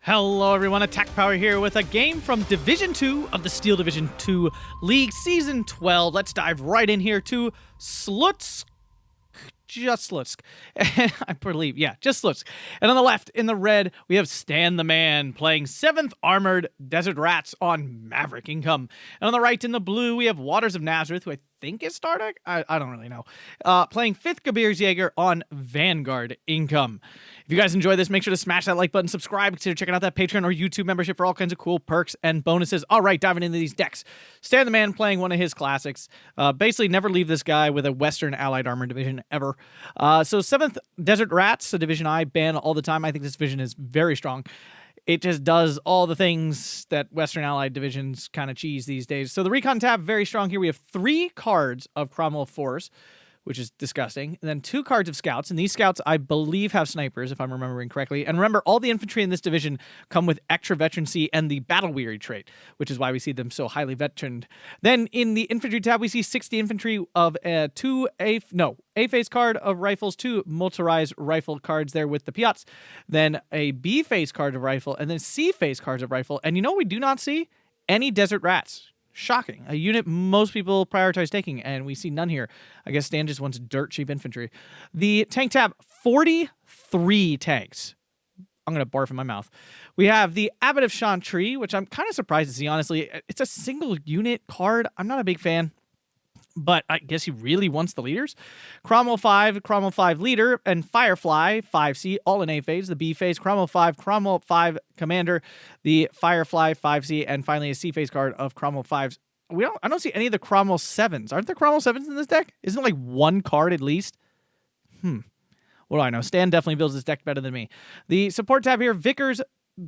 Hello everyone, Attack Power here with a game from Division 2 of the Steel Division 2 League Season 12. Let's dive right in here to Slutsk. Just Slutsk. I believe, yeah, just Slutsk. And on the left, in the red, we have Stan the Man playing 7th Armored Desert Rats on Maverick Income. And on the right, in the blue, we have Waters of Nazareth, who I think is Startup? I don't really know. Playing 5th Gebirgsjager on Vanguard Income. If you guys enjoy this, make sure to smash that like button, subscribe, consider checking out that Patreon or YouTube membership for all kinds of cool perks and bonuses. All right, diving into these decks. Stan the Man playing one of his classics. Basically, never leave this guy with a Western Allied Armor division ever. So 7th Desert Rats, a division I ban all the time. I think this division is very strong. It just does all the things that Western Allied divisions kind of cheese these days. So the Recon tab, very strong here. We have 3 cards of Cromwell 4s, which is disgusting. And then 2 cards of Scouts. And these Scouts, I believe, have snipers, if I'm remembering correctly. And remember, all the infantry in this division come with extra veterancy and the Battle Weary trait, which is why we see them so highly veteraned. Then in the infantry tab, we see 60 infantry of 2 A-phase card of rifles, 2 motorized rifle cards there with the Piats. Then a B-phase card of rifle, and then C-phase cards of rifle. And you know what we do not see? Any Desert Rats. Shocking. A unit most people prioritize taking, and we see none here. I guess Stan just wants dirt cheap infantry. The tank tab, 43 tanks. I'm going to barf in my mouth. We have the Abbot of Chantry, which I'm kind of surprised to see, honestly. It's a single unit card. I'm not a big fan, but I guess he really wants the leaders. Cromwell 5 leader, and Firefly 5C, all in A phase. The B phase, Cromwell 5 commander, the Firefly 5C, and finally a C phase card of Cromwell 5s. I don't see any of the Cromwell 7s. Aren't there Cromwell 7s in this deck? Isn't it like 1 card at least? What do I know? Stan definitely builds this deck better than me. The support tab here, Vickers,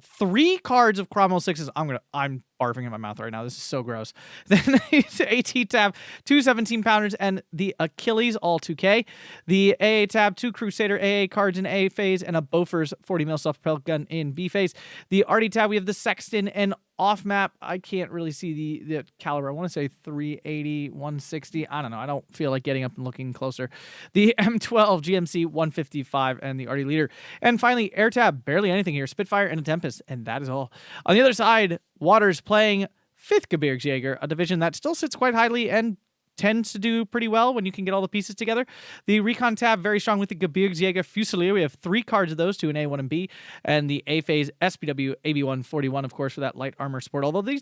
3 cards of Cromwell 6s. I'm barfing in my mouth right now. This is so gross. Then AT tab, 2 17-pounders, and the Achilles, all 2K. The AA tab, 2 Crusader AA cards in A phase, and a Bofors 40mm self-propelled gun in B phase. The Arty tab, we have the Sexton, and off map, I can't really see the caliber. I want to say 380, 160. I don't know. I don't feel like getting up and looking closer. The M12 GMC 155 and the Arty leader. And finally, air tab, barely anything here. Spitfire and a Tempest, and that is all. On the other side, Waters playing 5th Gebirgsjager, a division that still sits quite highly and tends to do pretty well when you can get all the pieces together. The Recon tab, very strong with the Gebirgsjager Fusilier. We have 3 cards of those, 2 in A, 1 in B, and the A-phase SPW AB141, of course, for that light armor support. Although they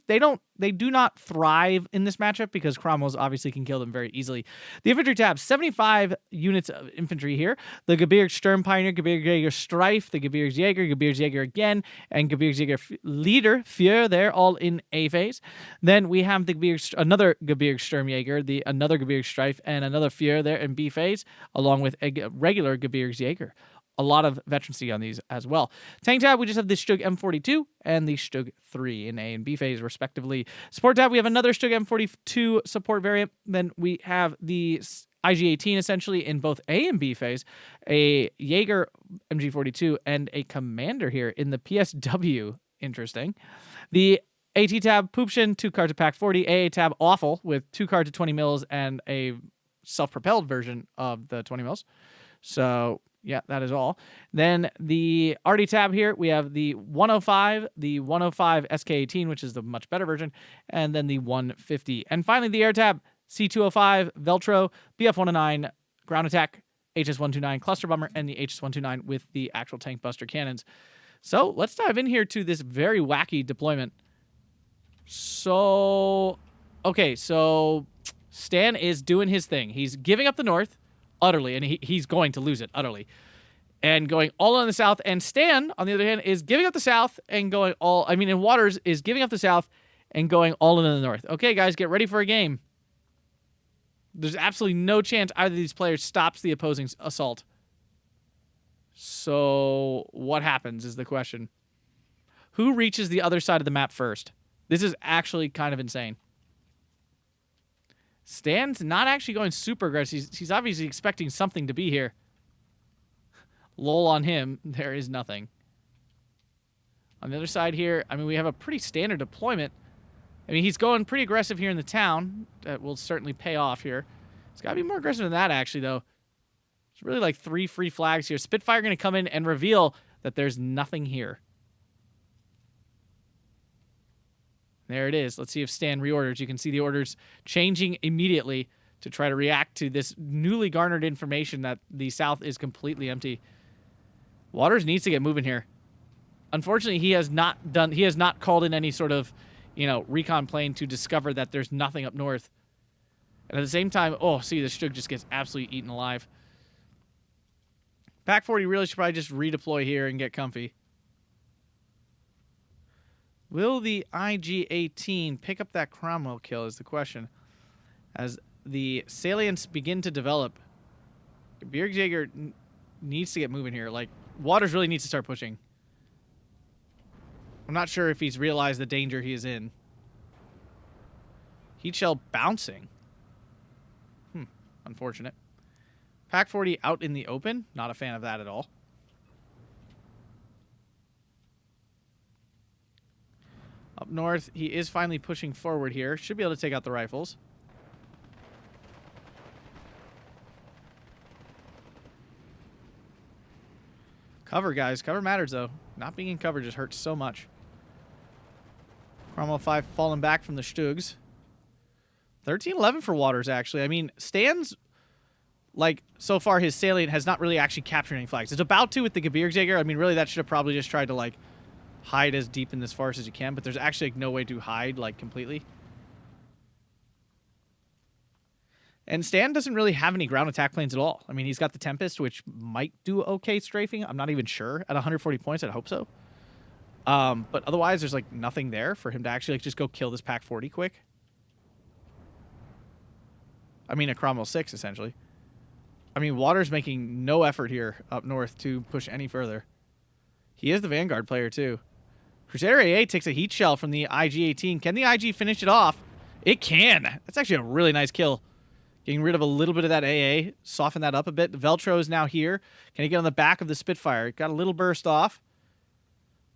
do not thrive in this matchup because Cromwell's obviously can kill them very easily. The infantry tab, 75 units of infantry here. The Gebirgssturm Pioneer, Gebirgsjager Streif, the Gebirgsjager, Gebirgsjager again, and Gebirgsjager leader, Fjör, they're all in A-phase. Then we have the another Gebirgssturmjäger, another Gebirgsstreif, and another Fjör there in B phase, along with a regular Gebirgsjager. A lot of veterancy on these as well. Tank tab, we just have the Stug M42 and the Stug 3 in A and B phase, respectively. Support tab, we have another Stug M42 support variant. Then we have the IG-18, essentially, in both A and B phase, a Jaeger MG42, and a Commander here in the PSW. Interesting. The AT tab, Poopshin, 2 cards of Pack 40. AA tab, awful, with 2 cards of 20 mils and a self-propelled version of the 20 mils. So, yeah, that is all. Then the Arty tab here, we have the 105 SK-18, which is the much better version, and then the 150. And finally, the air tab, C205, Veltro, BF-109, ground attack, HS-129, cluster bomber, and the HS-129 with the actual tank buster cannons. So, let's dive in here to this very wacky deployment. So Stan is doing his thing. He's giving up the north utterly, and he's going to lose it utterly, and going all in the south. And Stan, on the other hand, is giving up the south and going and Waters is giving up the south and going all in the north. Okay, guys, get ready for a game. There's absolutely no chance either of these players stops the opposing assault. So what happens is the question. Who reaches the other side of the map first? This is actually kind of insane. Stan's not actually going super aggressive. He's obviously expecting something to be here. Lol on him. There is nothing. On the other side here, we have a pretty standard deployment. He's going pretty aggressive here in the town. That will certainly pay off here. It's got to be more aggressive than that, actually, though. It's really like 3 free flags here. Spitfire going to come in and reveal that there's nothing here. There it is. Let's see if Stan reorders. You can see the orders changing immediately to try to react to this newly garnered information that the south is completely empty. Waters needs to get moving here. Unfortunately, he has not called in any sort of, recon plane to discover that there's nothing up north. And at the same time, see, the Stug just gets absolutely eaten alive. Pack 40 really should probably just redeploy here and get comfy. Will the IG-18 pick up that Cromwell kill is the question. As the salients begin to develop, Gebirgsjager needs to get moving here. Like, Waters really needs to start pushing. I'm not sure if he's realized the danger he is in. Heat shell bouncing. Unfortunate. Pack 40 out in the open. Not a fan of that at all. Up north, he is finally pushing forward here. Should be able to take out the rifles. Cover, guys. Cover matters, though. Not being in cover just hurts so much. Cromwell 5 falling back from the Stugs. 13-11 for Waters, actually. I mean, Stan's, so far his salient has not really actually captured any flags. It's about to with the Gebirgsjager. I mean, really, that should have probably just tried to, hide as deep in this forest as you can, but there's actually no way to hide, completely. And Stan doesn't really have any ground attack planes at all. I mean, he's got the Tempest, which might do okay strafing. I'm not even sure. At 140 points, I'd hope so. But otherwise, there's, nothing there for him to actually, just go kill this Pack 40 quick. I mean, a Cromwell 6, essentially. I mean, Waters making no effort here up north to push any further. He is the Vanguard player, too. Crusader AA takes a heat shell from the IG-18. Can the IG finish it off? It can. That's actually a really nice kill. Getting rid of a little bit of that AA. Soften that up a bit. The Veltro is now here. Can he get on the back of the Spitfire? Got a little burst off.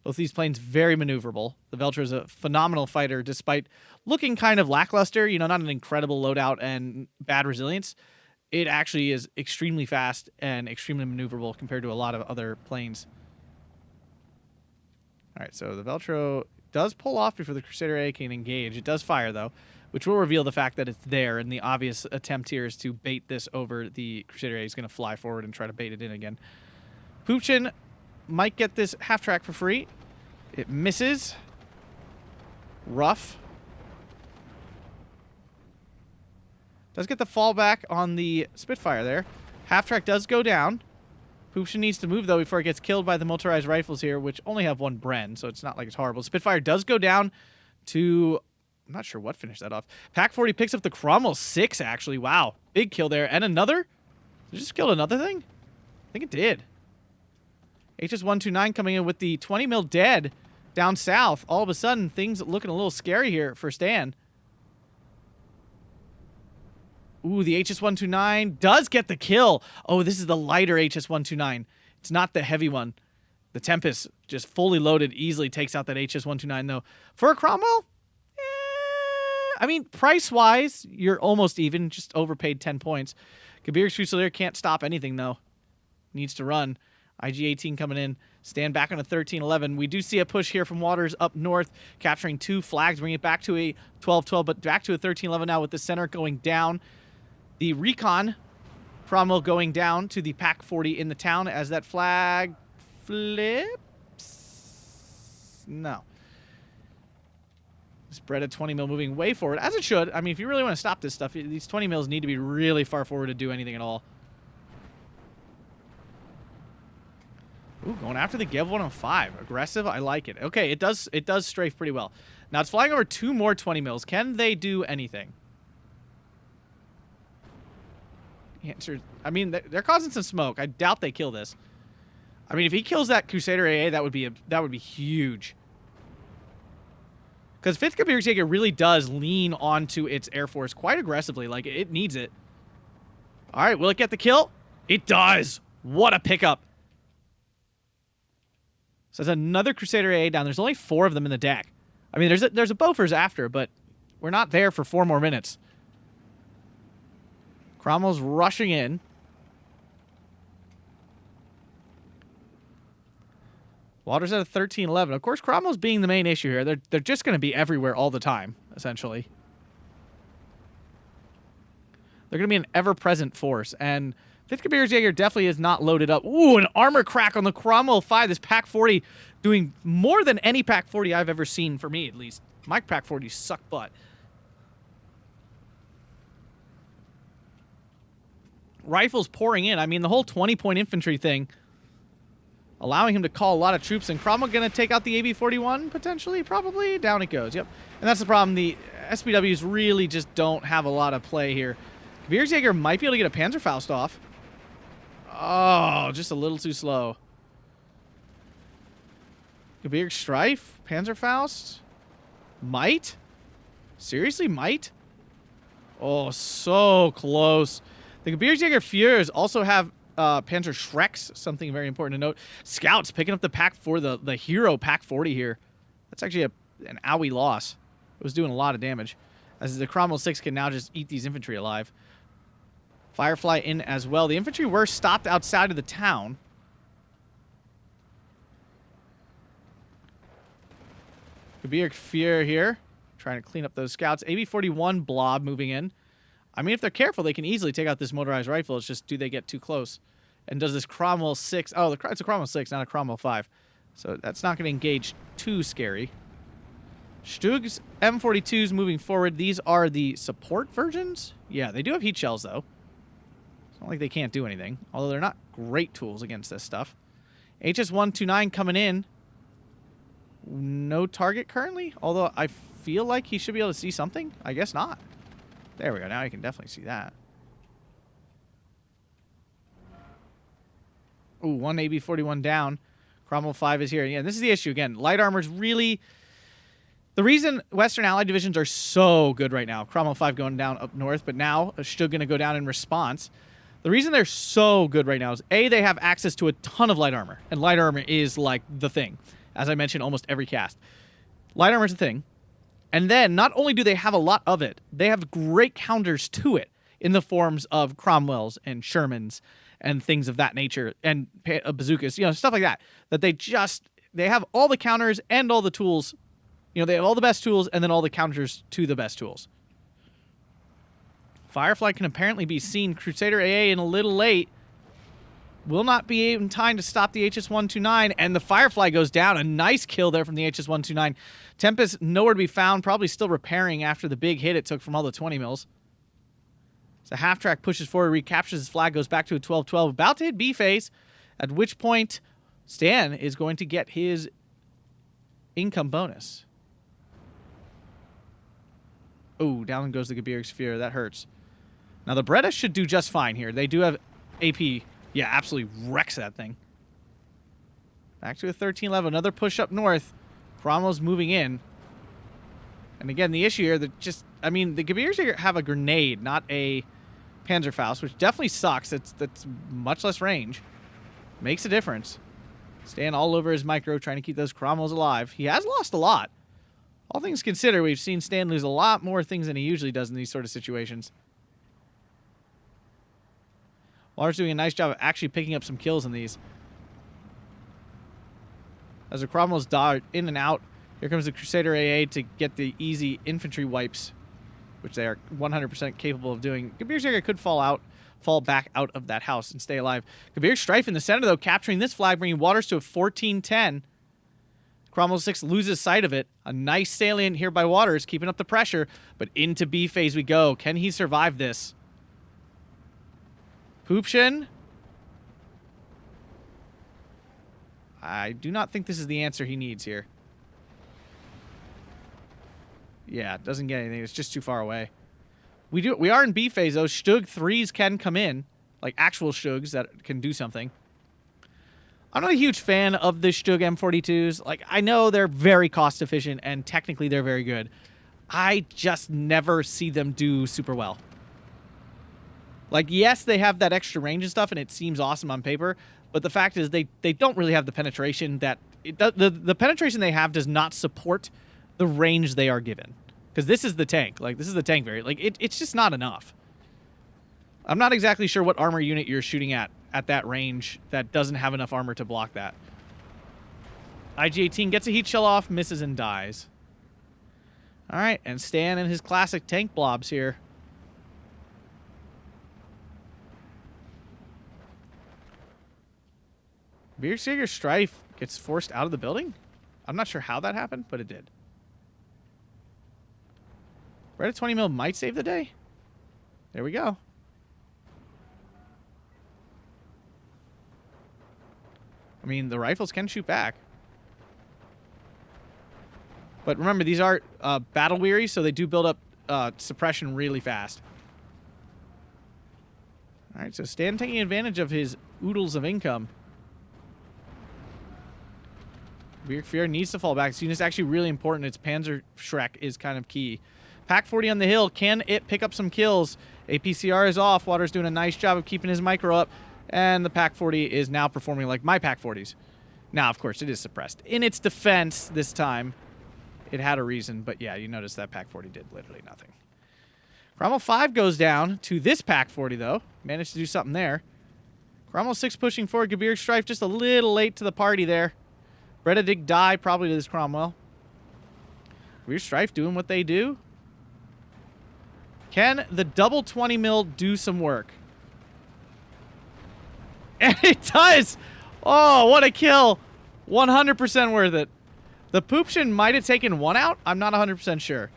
Both these planes very maneuverable. The Veltro is a phenomenal fighter despite looking kind of lackluster. Not an incredible loadout and bad resilience. It actually is extremely fast and extremely maneuverable compared to a lot of other planes. All right, so the Veltro does pull off before the Crusader A can engage. It does fire, though, which will reveal the fact that it's there, and the obvious attempt here is to bait this over. The Crusader A is going to fly forward and try to bait it in again. Poochin might get this half-track for free. It misses. Rough. Does get the fallback on the Spitfire there. Half-track does go down. Poochin needs to move, though, before it gets killed by the motorized rifles here, which only have one Bren, so it's not like it's horrible. Spitfire does go down to... I'm not sure what finished that off. Pack 40 picks up the Cromwell 6, actually. Wow. Big kill there. And another? It just killed another thing? I think it did. HS-129 coming in with the 20 mil dead down south. All of a sudden, things looking a little scary here for Stan. Ooh, the HS-129 does get the kill. Oh, this is the lighter HS-129. It's not the heavy one. The Tempest, just fully loaded, easily takes out that HS-129, though. For a Cromwell? I mean, price-wise, you're almost even. Just overpaid 10 points. Gebirgs Fusilier can't stop anything, though. Needs to run. IG-18 coming in. Stand back on a 13-11. We do see a push here from Waters up north, capturing 2 flags, bringing it back to a 12-12, but back to a 13-11 now with the center going down. The recon, Cromwell going down to the Pack 40 in the town as that flag flips. No. Spread at 20 mil moving way forward, as it should. I mean, if you really want to stop this stuff, these 20 mils need to be really far forward to do anything at all. Ooh, going after the Gev 105. Aggressive, I like it. Okay, it does strafe pretty well. Now it's flying over 2 more 20 mils. Can they do anything? The answer, I mean, they're causing some smoke. I doubt they kill this. I mean, if he kills that Crusader AA, that would be huge. Because 5th Gebirgsjager really does lean onto its Air Force quite aggressively. Like, it needs it. All right, will it get the kill? It does. What a pickup. So there's another Crusader AA down. There's only 4 of them in the deck. I mean, there's a Bofors after, but we're not there for 4 more minutes. Cromwell's rushing in. Water's at a 13-11. Of course, Cromwell's being the main issue here. They're just going to be everywhere all the time, essentially. They're going to be an ever-present force, and 5th Gebirgsjager definitely is not loaded up. Ooh, an armor crack on the Cromwell 5. This Pack 40 doing more than any Pack 40 I've ever seen, for me at least. My Pack 40s suck butt. Rifles pouring in. I mean, the whole 20-point infantry thing, allowing him to call a lot of troops, and Cromwell going to take out the AB-41, potentially, probably. Down it goes, yep. And that's the problem. The SPWs really just don't have a lot of play here. Gebirgsjager might be able to get a Panzerfaust off. Oh, just a little too slow. Gebirgsstrife? Panzerfaust? Might? Seriously, might? Oh, so close. The Gebirgsjager Führers also have Panzer Schrecks, something very important to note. Scouts picking up the Pack for the hero Pack 40 here. That's actually an owie loss. It was doing a lot of damage, as the Cromwell 6 can now just eat these infantry alive. Firefly in as well. The infantry were stopped outside of the town. Gebirgsführer here, trying to clean up those scouts. AB-41 blob moving in. I mean, if they're careful, they can easily take out this motorized rifle. It's just, do they get too close? And does this Cromwell 6... Oh, it's a Cromwell 6, not a Cromwell 5. So that's not going to engage too scary. Stug's M42s moving forward. These are the support versions? Yeah, they do have heat shells, though. It's not like they can't do anything. Although they're not great tools against this stuff. HS-129 coming in. No target currently. Although I feel like he should be able to see something. I guess not. There we go. Now you can definitely see that. Ooh, one AB-41 down. Cromwell 5 is here. Yeah, this is the issue again. Light armor's really... The reason Western Allied divisions are so good right now, Cromwell 5 going down up north, but now still going to go down in response. The reason they're so good right now is, A, they have access to a ton of light armor, and light armor is like the thing. As I mentioned, almost every cast. Light armor is a thing. And then, not only do they have a lot of it, they have great counters to it in the forms of Cromwells and Shermans and things of that nature, and bazookas, you know, stuff like that. That they have all the counters and all the tools. You know, they have all the best tools and then all the counters to the best tools. Firefly can apparently be seen. Crusader AA in a little late. Will not be in time to stop the HS-129, and the Firefly goes down. A nice kill there from the HS-129. Tempest nowhere to be found, probably still repairing after the big hit it took from all the 20 mils. So half-track pushes forward, recaptures his flag, goes back to a 12-12, about to hit B phase, at which point Stan is going to get his income bonus. Oh, down goes the Gebirgsführer. That hurts. Now, the Beretta should do just fine here. They do have AP. Yeah, absolutely wrecks that thing. Back to a 13-11. Another push up north. Cromwell's moving in. And again, the issue here, that just... I mean, the Gebirgsjäger have a grenade, not a Panzerfaust, which definitely sucks. That's much less range. Makes a difference. Staying all over his micro, trying to keep those Cromwells alive. He has lost a lot. All things considered, we've seen Stan lose a lot more things than he usually does in these sort of situations. Waller's doing a nice job of actually picking up some kills in these. As the Cromwells dart in and out, here comes the Crusader AA to get the easy infantry wipes, which they are 100% capable of doing. Gebirgsjäger could fall back out of that house and stay alive. Gebirgsstrife in the center, though, capturing this flag, bringing Waters to a 14-10. Cromwell 6 loses sight of it. A nice salient here by Waters, keeping up the pressure, but into B phase we go. Can he survive this? Poopshin? I do not think this is the answer he needs here. Yeah, it doesn't get anything. It's just too far away. We are in B phase, though. Stug 3s can come in, like actual Stugs that can do something. I'm not a huge fan of the Stug M42s. Like, I know they're very cost efficient, and technically they're very good. I just never see them do super well. Like, yes, they have that extra range and stuff, and it seems awesome on paper, but the fact is they don't really have the penetration that... The penetration they have does not support the range they are given. Because this is the tank. Like, this is the tank variant. Like, it's just not enough. I'm not exactly sure what armor unit you're shooting at that range that doesn't have enough armor to block that. IG-18 gets a heat shell off, misses and dies. All right, and Stan and his classic tank blobs here. Gebirgsjager Strife gets forced out of the building? I'm not sure how that happened, but it did. Red at 20 mil might save the day. There we go. I mean, the rifles can shoot back. But remember, these are battle weary, so they do build up suppression really fast. All right, so Stan taking advantage of his oodles of income. Gebirgsjager needs to fall back. This unit's actually really important. Its Panzer Shrek is kind of key. Pack 40 on the hill. Can it pick up some kills? APCR is off. Water's doing a nice job of keeping his micro up. And the Pack 40 is now performing like my Pack 40s. Now, of course, it is suppressed. In its defense this time, it had a reason. But yeah, you notice that Pack 40 did literally nothing. Cromwell 5 goes down to this Pack 40, though. Managed to do something there. Cromwell 6 pushing forward. Gebirgs Strife just a little late to the party there. Breda did die probably to this Cromwell. Gebirgs Strife doing what they do. Can the double 20 mil do some work? And it does! Oh, what a kill! 100% worth it. The Poopshin might have taken one out. I'm not 100% sure.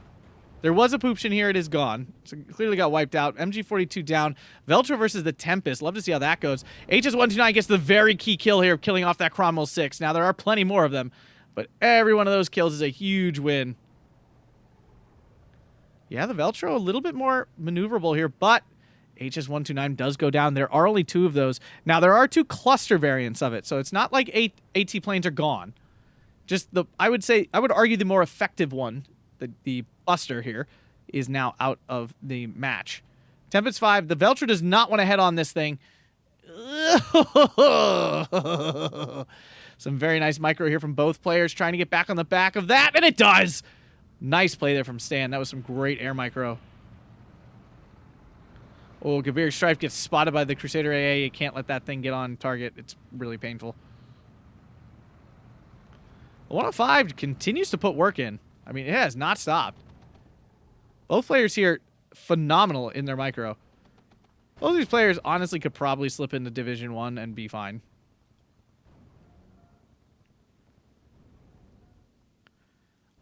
There was a Poopshin here. It is gone. So clearly got wiped out. MG42 down. Veltro versus the Tempest. Love to see how that goes. HS129 gets the very key kill here, killing off that Cromwell 6. Now, there are plenty more of them, but every one of those kills is a huge win. Yeah, the Veltro a little bit more maneuverable here, but HS129 does go down. There are only 2 of those. Now, there are 2 cluster variants of it, so it's not like AT planes are gone. Just I would argue the more effective one, the Buster here, is now out of the match. Tempest 5, the Veltro does not want to head on this thing. Some very nice micro here from both players, trying to get back on the back of that, and it does! Nice play there from Stan. That was some great air micro. Oh, Gebirgs Strife gets spotted by the Crusader AA. You can't let that thing get on target. It's really painful. The 105 continues to put work in. I mean, it has not stopped. Both players here, phenomenal in their micro. Both of these players honestly could probably slip into Division 1 and be fine.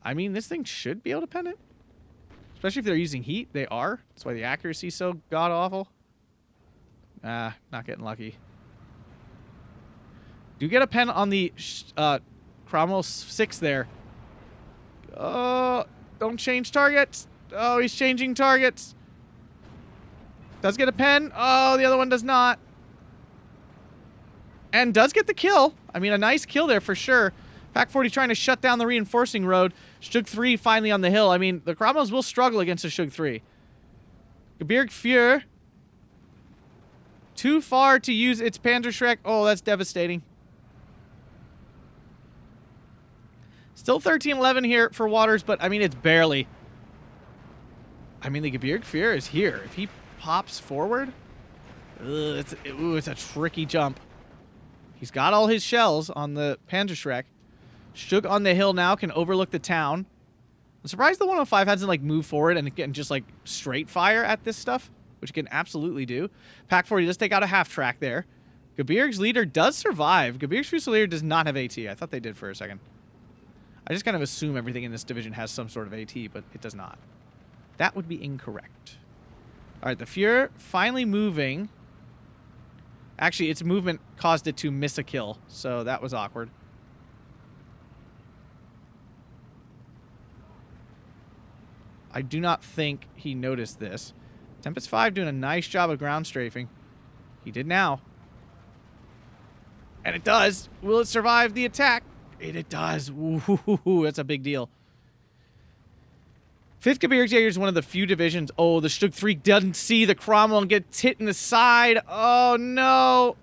I mean, this thing should be able to pen it. Especially if they're using heat. They are. That's why the accuracy is so god-awful. Not getting lucky. Do get a pen on the Cromwell 6 there. Oh, don't change targets. Oh, he's changing targets. Does get a pen. Oh, the other one does not. And does get the kill. I mean, a nice kill there for sure. Pack 40 trying to shut down the reinforcing road. Shug 3 finally on the hill. I mean, the Cromwells will struggle against a Shug 3. Gebirgsjager. Too far to use its Panzer Shrek. Oh, that's devastating. Still 13-11 here for Waters, but, I mean, it's barely. I mean, the Gebirgsjager is here. If he pops forward, it's a tricky jump. He's got all his shells on the Panzer Shrek. Shug on the hill now can overlook the town. I'm surprised the 105 hasn't, like, moved forward and can just, like, straight fire at this stuff, which it can absolutely do. Pack 40 does take out a half track there. Gebirgs leader does survive. Gebirgs Fusilier does not have AT. I thought they did for a second. I just kind of assume everything in this division has some sort of AT, but it does not. That would be incorrect. All right, the Fuhrer finally moving. Actually, its movement caused it to miss a kill, so that was awkward. I do not think he noticed this. Tempest 5 doing a nice job of ground strafing. He did now. And it does. Will it survive the attack? It does. Ooh, that's a big deal. 5th Gebirgsjager is one of the few divisions. Oh, the Shug 3 doesn't see the Cromwell and gets hit in the side. Oh, no.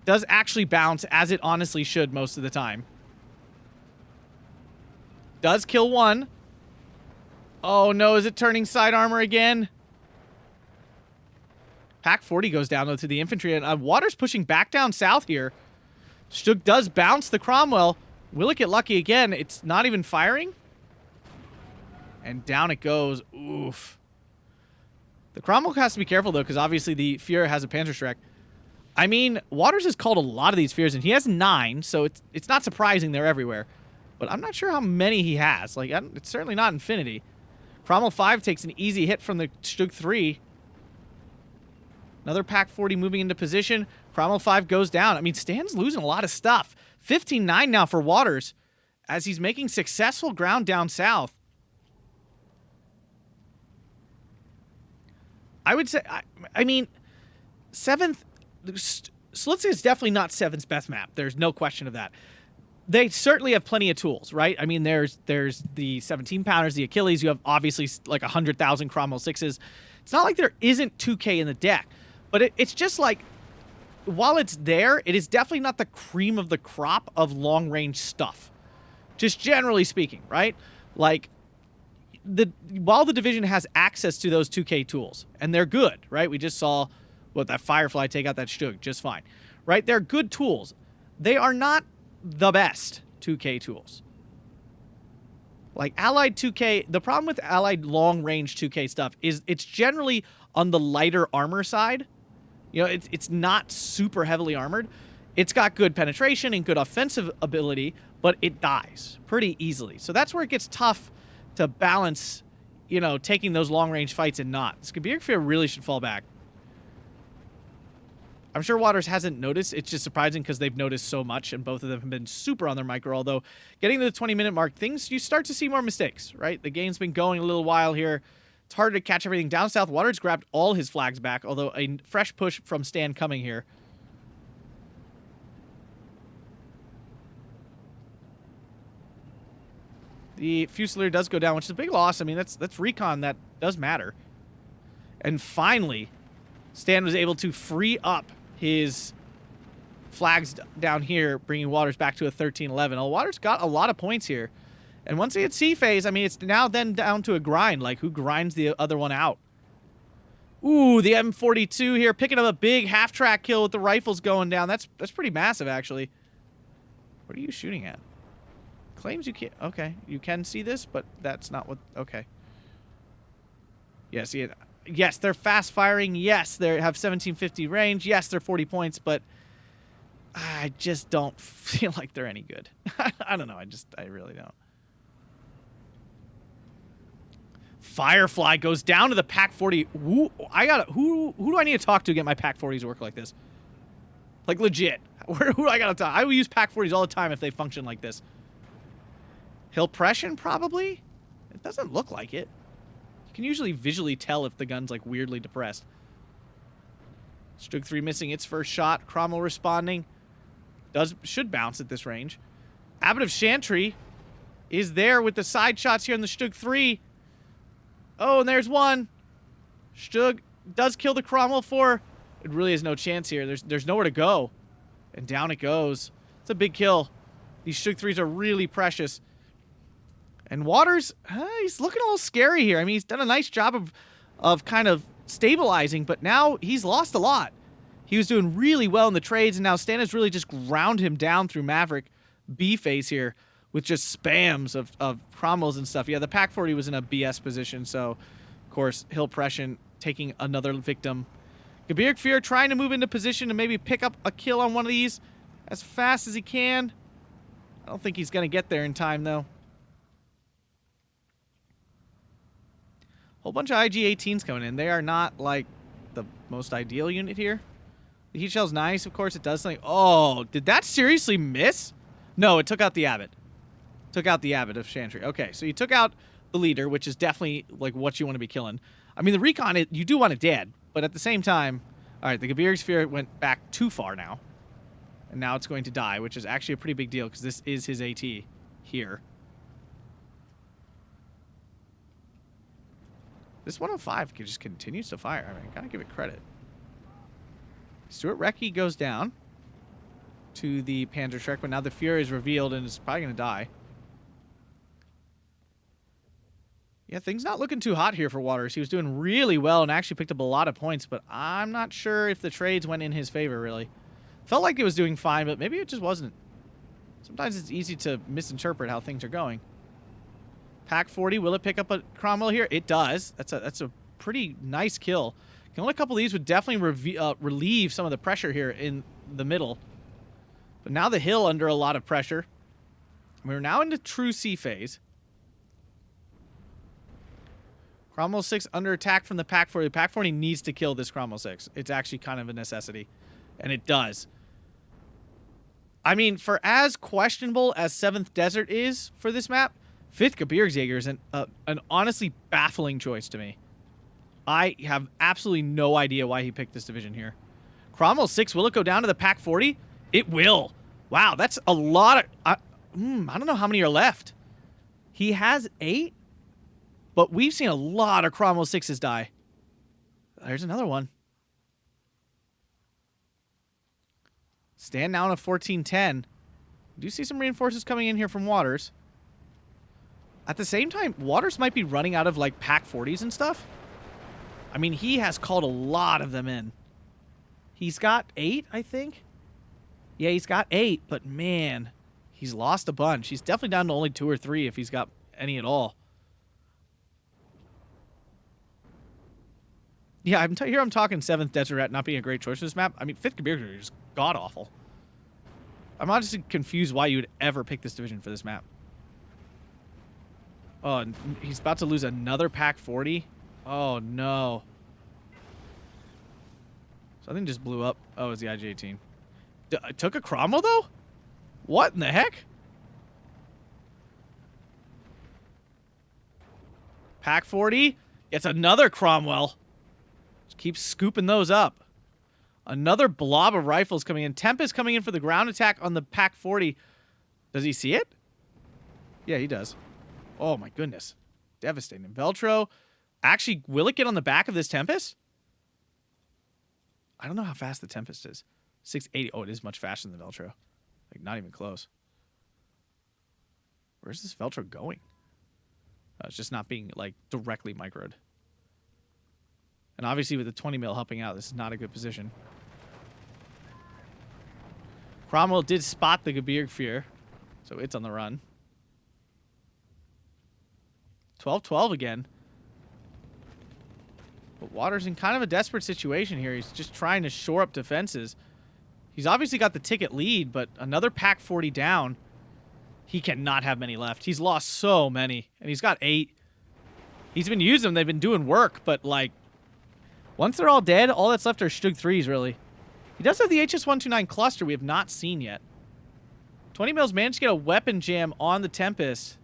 Does actually bounce, as it honestly should most of the time. Does kill one. Oh, no. Is it turning side armor again? Pack 40 goes down, though, to the infantry. And Waters pushing back down south here. Stug does bounce the Cromwell. Will it get lucky again? It's not even firing. And down it goes. Oof. The Cromwell has to be careful, though, because obviously the Fuhrer has a Panzerschreck. I mean, Waters has called a lot of these Fuhrers, and he has 9, so it's not surprising they're everywhere. But I'm not sure how many he has. Like, it's certainly not infinity. Cromwell 5 takes an easy hit from the Stug 3. Another Pack 40 moving into position. Cromwell 5 goes down. I mean, Stan's losing a lot of stuff. 15-9 now for Waters as he's making successful ground down south. I would say, I mean, 7th... Slutsk is definitely not 7's best map. There's no question of that. They certainly have plenty of tools, right? I mean, there's the 17-pounders, the Achilles. You have obviously like 100,000 Cromwell 6s. It's not like there isn't 2K in the deck. But it's just like, while it's there, it is definitely not the cream of the crop of long-range stuff. Just generally speaking, right? Like, while the Division has access to those 2K tools, and they're good, right? We just saw... that Firefly take out that Stug just fine, right? They're good tools. They are not the best 2K tools. Like Allied 2K, the problem with Allied long-range 2K stuff is it's generally on the lighter armor side. You know, it's not super heavily armored. It's got good penetration and good offensive ability, but it dies pretty easily. So that's where it gets tough to balance, you know, taking those long-range fights and not. This Gebirgsjager really should fall back. I'm sure Waters hasn't noticed. It's just surprising because they've noticed so much, and both of them have been super on their micro. Although, getting to the 20-minute mark, you start to see more mistakes, right? The game's been going a little while here. It's harder to catch everything down south. Waters grabbed all his flags back, although a fresh push from Stan coming here. The Fusilier does go down, which is a big loss. I mean, that's recon. That does matter. And finally, Stan was able to free up his flags down here, bringing Waters back to a 13-11. Oh, Waters got a lot of points here. And once he hits C phase, I mean, it's now then down to a grind. Like, who grinds the other one out? Ooh, the M42 here, picking up a big half-track kill with the rifles going down. That's pretty massive, actually. What are you shooting at? Claims you can't... Okay, you can see this, but that's not what... Okay. Yeah, see it... Yes, they're fast-firing. Yes, they have 1750 range. Yes, they're 40 points, but I just don't feel like they're any good. I don't know. I really don't. Firefly goes down to the Pack 40. Who do I need to talk to get my Pack 40s to work like this? Like, legit. Who do I got to talk? I will use Pack 40s all the time if they function like this. Hill Pression, probably? It doesn't look like it. You can usually visually tell if the gun's like weirdly depressed. Stug 3 missing its first shot. Cromwell responding. Should bounce at this range. Abbot of Chantry is there with the side shots here on the Stug 3. Oh, and there's one. Stug does kill the Cromwell 4. It really has no chance here. There's nowhere to go. And down it goes. It's a big kill. These Stug 3s are really precious. And Waters, he's looking a little scary here. I mean, he's done a nice job of kind of stabilizing, but now he's lost a lot. He was doing really well in the trades, and now Stan has really just ground him down through Maverick B phase here with just spams of Cromwells and stuff. Yeah, the Pack 40 was in a BS position, so, of course, Hill Pression taking another victim. Gebirgsjager trying to move into position to maybe pick up a kill on one of these as fast as he can. I don't think he's going to get there in time, though. Whole bunch of IG-18s coming in. They are not, like, the most ideal unit here. The heat shell's nice, of course. It does something. Oh, did that seriously miss? No, it took out the Abbot. Took out the Abbot of Chantry. Okay, so you took out the leader, which is definitely, like, what you want to be killing. I mean, the recon, you do want it dead. But at the same time, all right, the Gebirgsjager went back too far now. And now it's going to die, which is actually a pretty big deal because this is his AT here. This 105 just continues to fire. I mean, I gotta give it credit. Stuart Recce goes down to the Panzerschreck, but now the Fury is revealed and is probably gonna die. Yeah, things not looking too hot here for Waters. He was doing really well and actually picked up a lot of points, but I'm not sure if the trades went in his favor, really. Felt like it was doing fine, but maybe it just wasn't. Sometimes it's easy to misinterpret how things are going. Pack 40, will it pick up a Cromwell here? It does. That's a pretty nice kill. Killing a couple of these would definitely relieve some of the pressure here in the middle. But now the hill under a lot of pressure. We're now into true sea phase. Cromwell 6 under attack from the Pack 40. The Pack 40 needs to kill this Cromwell 6. It's actually kind of a necessity. And it does. I mean, for as questionable as 7th Desert is for this map, 5th Gebirgsjager is an honestly baffling choice to me. I have absolutely no idea why he picked this division here. Cromwell 6, will it go down to the Pack 40? It will. Wow, that's a lot of... I don't know how many are left. He has 8, but we've seen a lot of Cromwell 6s die. There's another one. Stand now on a 1410. Do see some reinforcements coming in here from Waters. At the same time, Waters might be running out of, like, Pack 40s and stuff. I mean, he has called a lot of them in. He's got 8, I think. Yeah, he's got 8, but man, he's lost a bunch. He's definitely down to only 2 or 3 if he's got any at all. Yeah, I'm talking 7th Desert not being a great choice for this map. I mean, 5th Gebirgsjager is god-awful. I'm honestly confused why you would ever pick this division for this map. Oh, and he's about to lose another Pack 40. Oh, no. Something just blew up. Oh, it was the IG-18. Took a Cromwell, though? What in the heck? Pack 40. It's another Cromwell. Just keep scooping those up. Another blob of rifles coming in. Tempest coming in for the ground attack on the Pack 40. Does he see it? Yeah, he does. Oh, my goodness. Devastating. Veltro. Actually, will it get on the back of this Tempest? I don't know how fast the Tempest is. 680. Oh, it is much faster than the Veltro. Like, not even close. Where's this Veltro going? Oh, it's just not being, like, directly microed. And obviously, with the 20 mil helping out, this is not a good position. Cromwell did spot the Gebirgsjager, so it's on the run. 12-12 again. But Waters in kind of a desperate situation here. He's just trying to shore up defenses. He's obviously got the ticket lead, but another Pack 40 down. He cannot have many left. He's lost so many, and he's got 8. He's been using them. They've been doing work, but, like, once they're all dead, all that's left are Stug 3s, really. He does have the HS-129 cluster we have not seen yet. 20 mils managed to get a weapon jam on the Tempest.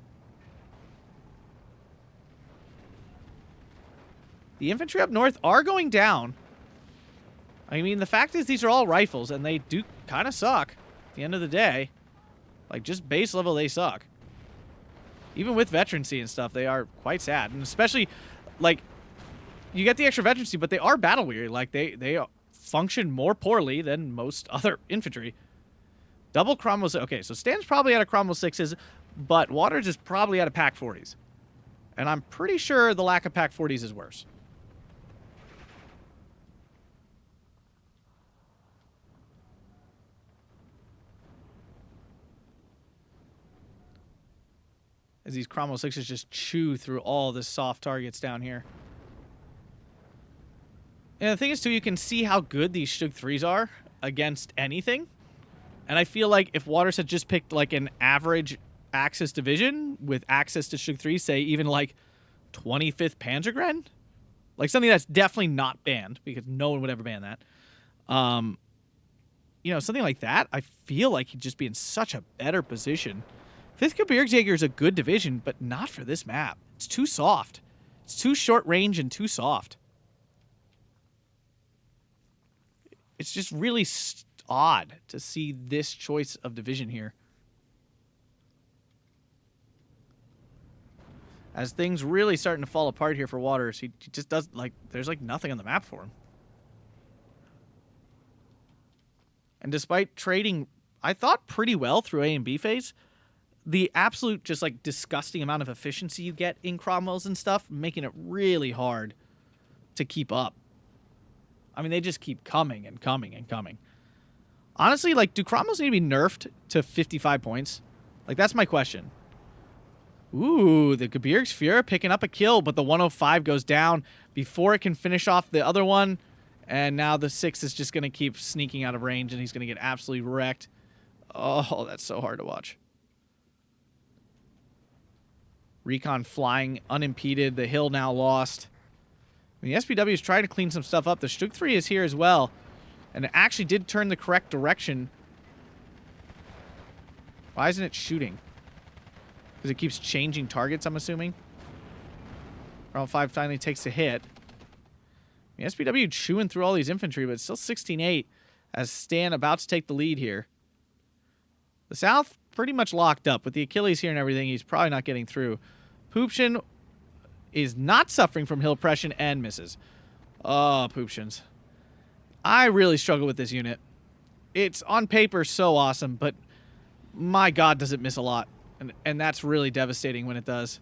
The infantry up north are going down. I mean, the fact is these are all rifles, and they do kind of suck at the end of the day. Like, just base level, they suck. Even with veterancy and stuff, they are quite sad. And especially, like, you get the extra veterancy, but they are battle-weary. Like, they function more poorly than most other infantry. Double Cromwell... Okay, so Stan's probably out of Cromwell 6s, but Waters is probably out of Pack 40s. And I'm pretty sure the lack of Pack 40s is worse. As these Cromwell 6s just chew through all the soft targets down here. And the thing is, too, you can see how good these Stug 3s are against anything. And I feel like if Waters had just picked, like, an average Axis division with access to Stug 3, say, even, like, 25th Panzergren? Like, something that's definitely not banned, because no one would ever ban that. You know, something like that, I feel like he'd just be in such a better position. 5th Gebirgsjager is a good division, but not for this map. It's too soft. It's too short range and too soft. It's just really odd to see this choice of division here. As things really starting to fall apart here for Waters, he just does, like, there's, like, nothing on the map for him. And despite trading, I thought, pretty well through A and B phase, the absolute just, like, disgusting amount of efficiency you get in Cromwells and stuff, making it really hard to keep up. I mean, they just keep coming and coming and coming. Honestly, like, do Cromwells need to be nerfed to 55 points? Like, that's my question. Ooh, the Gebirgsjager picking up a kill, but the 105 goes down before it can finish off the other one. And now the 6 is just going to keep sneaking out of range, and he's going to get absolutely wrecked. Oh, that's so hard to watch. Recon flying unimpeded. The hill now lost. And the SPW is trying to clean some stuff up. The Slutsk 3 is here as well. And it actually did turn the correct direction. Why isn't it shooting? Because it keeps changing targets, I'm assuming. Round 5 finally takes a hit. The SPW chewing through all these infantry, but it's still 16-8 as Stan about to take the lead here. The South pretty much locked up. With the Achilles here and everything, he's probably not getting through. Poopshin is not suffering from hill oppression and misses. Oh, Poopshins. I really struggle with this unit. It's on paper so awesome, but my god does it miss a lot. And that's really devastating when it does.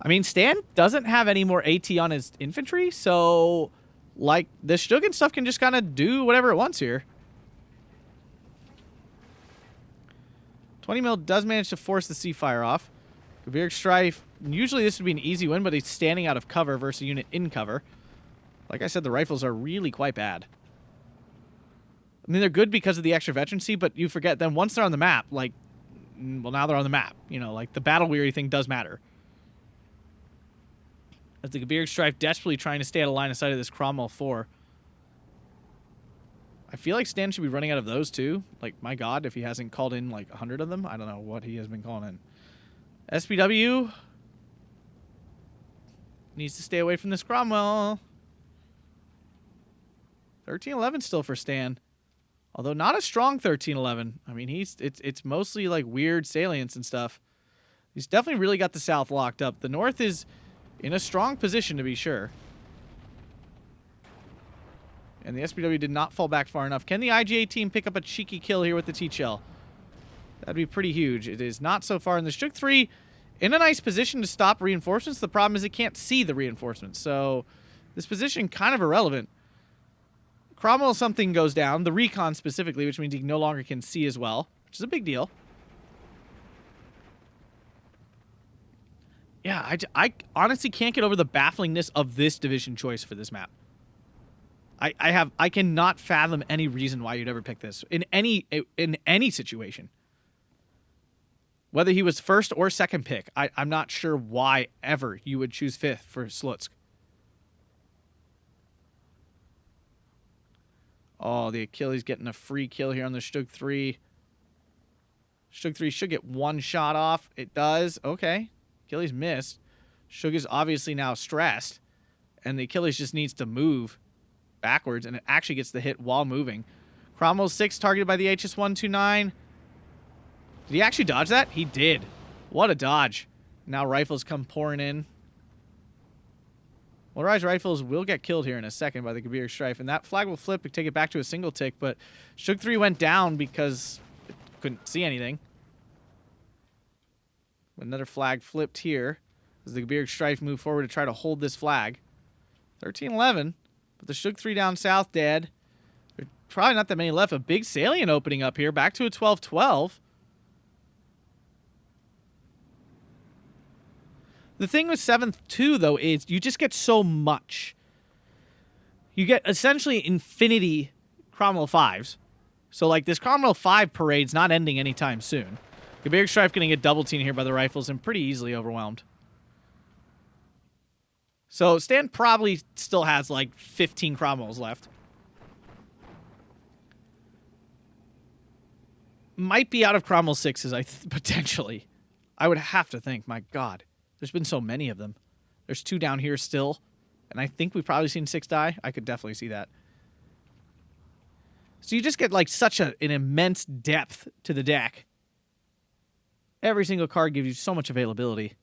I mean, Stan doesn't have any more AT on his infantry, so like the Slutsk and stuff can just kind of do whatever it wants here. 20 mil does manage to force the C-Fire off. Gebirgsjager, usually this would be an easy win, but he's standing out of cover versus a unit in cover. Like I said, the rifles are really quite bad. I mean, they're good because of the extra veterancy, but you forget then once they're on the map, like, well, now they're on the map. You know, like, the battle-weary thing does matter. As the Gebirgsjager desperately trying to stay out of line of sight of this Cromwell 4. I feel like Stan should be running out of those, too. Like, my god, if he hasn't called in, like, 100 of them. I don't know what he has been calling in. SPW needs to stay away from this Cromwell. 13-11 still for Stan. Although not a strong 13-11. I mean, it's mostly like weird salients and stuff. He's definitely really got the South locked up. The North is in a strong position to be sure. And the SPW did not fall back far enough. Can the IGA team pick up a cheeky kill here with the T-Shell? That'd be pretty huge. It is not so far in the Slutsk 3 in a nice position to stop reinforcements. The problem is it can't see the reinforcements. So this position kind of irrelevant. Cromwell something goes down, the recon specifically, which means he no longer can see as well, which is a big deal. Yeah, I honestly can't get over the bafflingness of this division choice for this map. I cannot fathom any reason why you'd ever pick this in any situation. Whether he was first or second pick, I'm not sure why ever you would choose 5th for Slutsk. Oh, the Achilles getting a free kill here on the Slutsk 3. Slutsk 3 should get one shot off. It does. Okay. Achilles missed. Slutsk is obviously now stressed. And the Achilles just needs to move backwards. And it actually gets the hit while moving. Cromwell 6 targeted by the HS-129. Did he actually dodge that? He did. What a dodge. Now rifles come pouring in. Motorized rifles will get killed here in a second by the Gebirgsjager, and that flag will flip and take it back to a single tick, but Slutsk 3 went down because it couldn't see anything. Another flag flipped here as the Gebirgsjager move forward to try to hold this flag. 13-11, but the Slutsk 3 down south dead. There's probably not that many left. A big salient opening up here, back to a 12-12. The thing with 7th, too, though, is you just get so much. You get essentially infinity Cromwell 5s. So, like, this Cromwell 5 parade's not ending anytime soon. Gebirgsjager going to get double teamed here by the rifles and pretty easily overwhelmed. So, Stan probably still has, like, 15 Cromwells left. Might be out of Cromwell 6s, potentially. I would have to think, my god. There's been so many of them. There's 2 down here still. And I think we've probably seen 6 die. I could definitely see that. So you just get like such an immense depth to the deck. Every single card gives you so much availability.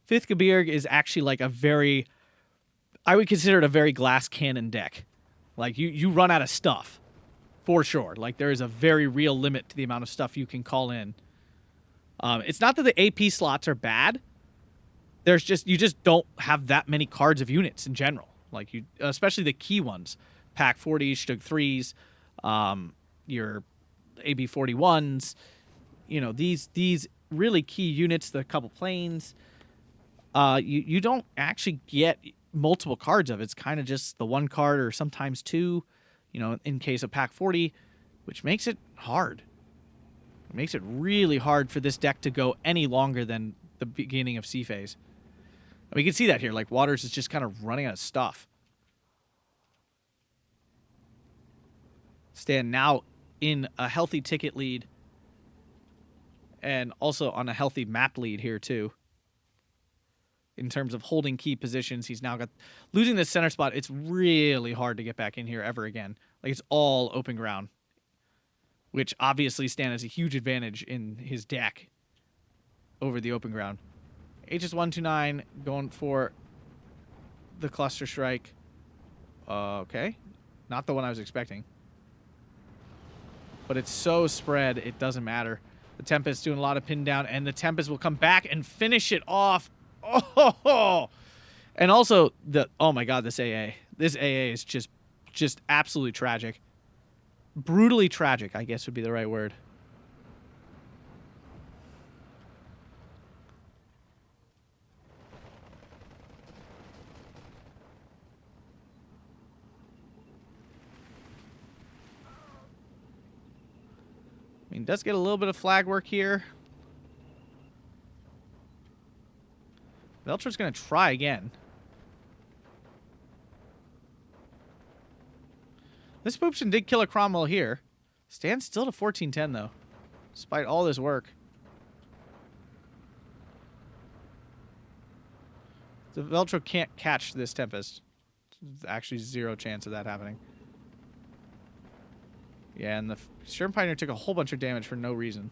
5th Gebirg is actually like a very... I would consider it a very glass cannon deck. Like you run out of stuff. For sure. Like there is a very real limit to the amount of stuff you can call in. It's not that the AP slots are bad. You just don't have that many cards of units in general. Like especially the key ones. Pack 40s, Stug 3s, your AB 41s. You know, these really key units, the couple planes. You don't actually get multiple cards of it. It's kind of just the one card or sometimes two, you know, in case of Pack 40, which makes it hard. It makes it really hard for this deck to go any longer than the beginning of C phase. And we can see that here. Like, Waters is just kind of running out of stuff. Stan now in a healthy ticket lead. And also on a healthy map lead here, too. In terms of holding key positions, he's now got... Losing this center spot, it's really hard to get back in here ever again. Like, it's all open ground. Which obviously Stan has a huge advantage in his deck over the open ground. HS129 going for the cluster strike. Okay. Not the one I was expecting. But it's so spread, it doesn't matter. The Tempest doing a lot of pin down, and the Tempest will come back and finish it off. Oh! And also, oh my god, this AA. This AA is just absolutely tragic. Brutally tragic, I guess would be the right word. I mean, does get a little bit of flag work here. Veltra's going to try again. This Poopson did kill a Cromwell here. Stands still to 1410, though, despite all this work. The Veltro can't catch this Tempest. There's actually zero chance of that happening. Yeah, and the Sherm Pioneer took a whole bunch of damage for no reason.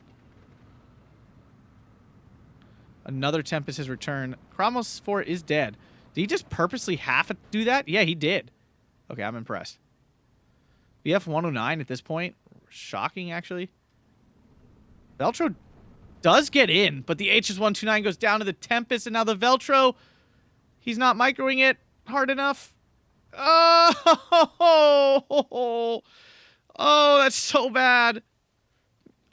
Another Tempest has returned. Cromwell's 4 is dead. Did he just purposely have to do that? Yeah, he did. Okay, I'm impressed. BF 109 at this point. Shocking, actually. Veltro does get in, but the HS129 goes down to the Tempest, and now the Veltro, he's not microing it hard enough. Oh, that's so bad.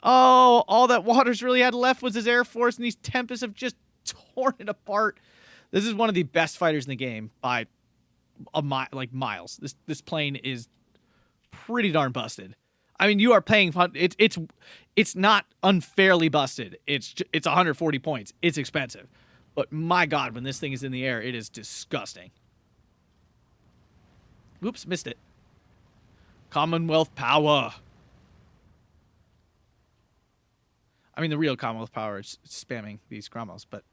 Oh, all that Waters really had left was his Air Force, and these Tempests have just torn it apart. This is one of the best fighters in the game by like miles. This plane is pretty darn busted. I mean, you are paying fun. It's not unfairly busted. It's 140 points. It's expensive, but my God, when this thing is in the air, it is disgusting. Oops, missed it. Commonwealth power. I mean, the real Commonwealth power is spamming these Cromwells, but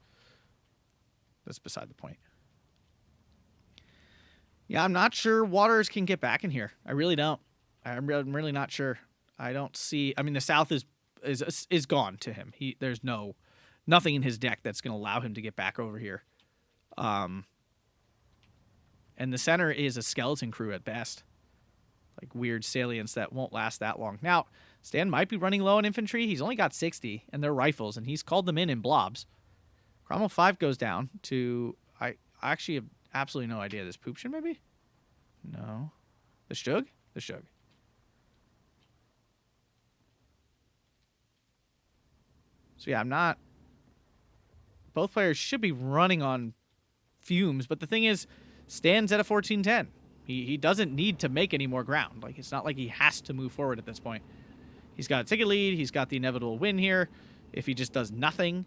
that's beside the point. Yeah, I'm not sure Waters can get back in here. I really don't. I'm really not sure. I don't see... I mean, the South is gone to him. There's nothing in his deck that's going to allow him to get back over here. And the center is a skeleton crew at best. Like weird salients that won't last that long. Now, Stan might be running low on infantry. He's only got 60, and they're rifles, and he's called them in blobs. Cromwell 5 goes down to... I actually have absolutely no idea. This Pooption, maybe? No. The Stug? The Stug. So yeah, I'm not... Both players should be running on fumes, but the thing is, Stan's at a 1410. He doesn't need to make any more ground. Like, it's not like he has to move forward at this point. He's got a ticket lead. He's got the inevitable win here. If he just does nothing,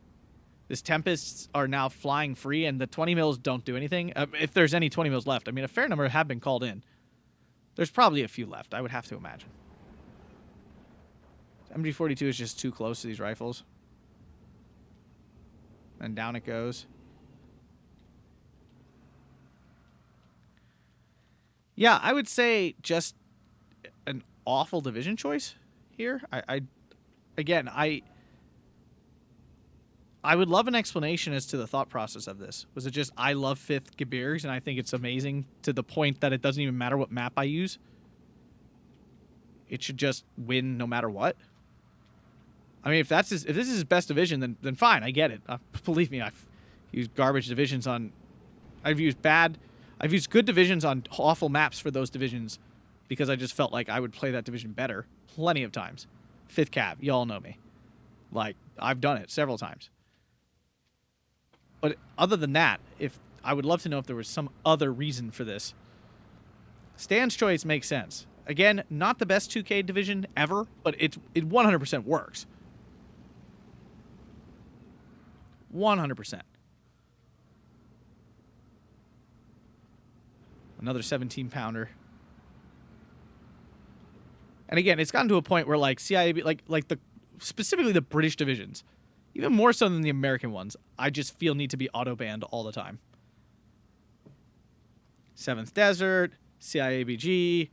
this Tempests are now flying free, and the 20 mils don't do anything. If there's any 20 mils left. I mean, a fair number have been called in. There's probably a few left, I would have to imagine. MG42 is just too close to these rifles. And down it goes. Yeah, I would say just an awful division choice here. I would love an explanation as to the thought process of this. Was it just I love 5th Gebirgs and I think it's amazing to the point that it doesn't even matter what map I use? It should just win no matter what? I mean, if this is his best division, then fine, I get it. Believe me, I've used garbage divisions on... I've used good divisions on awful maps for those divisions because I just felt like I would play that division better plenty of times. 5th Cav, y'all know me. Like, I've done it several times. But other than that, I would love to know if there was some other reason for this. Stan's choice makes sense. Again, not the best 2K division ever, but it 100% works. 100%. Another 17-pounder. And again, it's gotten to a point where like CIAB, specifically the British divisions, even more so than the American ones, I just feel need to be auto-banned all the time. 7th Desert, CIABG,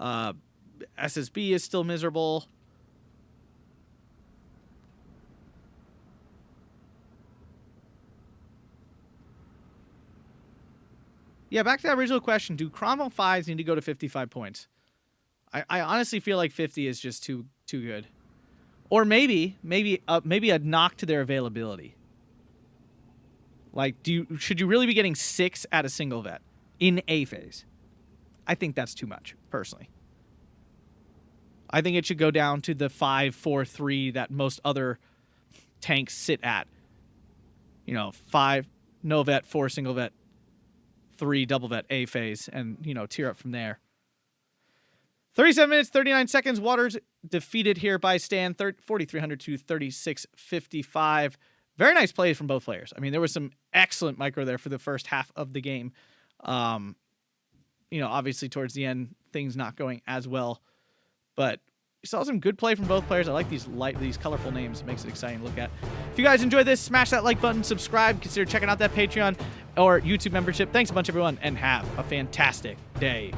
SSB is still miserable. Yeah, back to that original question. Do Cromwell 5s need to go to 55 points? I honestly feel like 50 is just too good. Or maybe a knock to their availability. Like, should you really be getting 6 at a single vet in A phase? I think that's too much, personally. I think it should go down to the 5, 4, 3 that most other tanks sit at. 5 no vet, 4 single vet, 3 double vet A phase, and, tier up from there. 37 minutes, 39 seconds. Waters defeated here by Stan, 4,300 to 3,655. Very nice plays from both players. I mean, there was some excellent micro there for the first half of the game. Obviously towards the end, things not going as well. But you saw some good play from both players. I like these colorful names. It makes it exciting to look at. If you guys enjoyed this, smash that like button, subscribe, consider checking out that Patreon or YouTube membership. Thanks a bunch, everyone, and have a fantastic day.